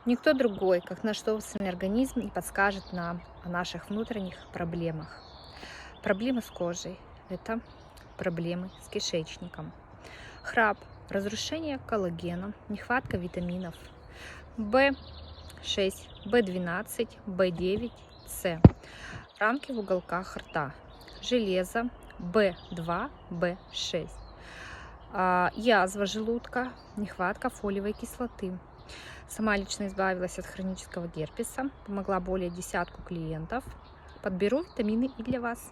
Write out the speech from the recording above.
Никто другой, как наш собственный организм, не подскажет нам о наших внутренних проблемах. Проблемы с кожей– это проблемы с кишечником. Храп, разрушение коллагена, нехватка витаминов В6, В12, В9, С, рамки в уголках рта, железо, В2, В6, язва желудка, нехватка фолиевой кислоты. Сама лично избавилась от хронического герпеса, помогла более десятку клиентов. Подберу витамины и для вас.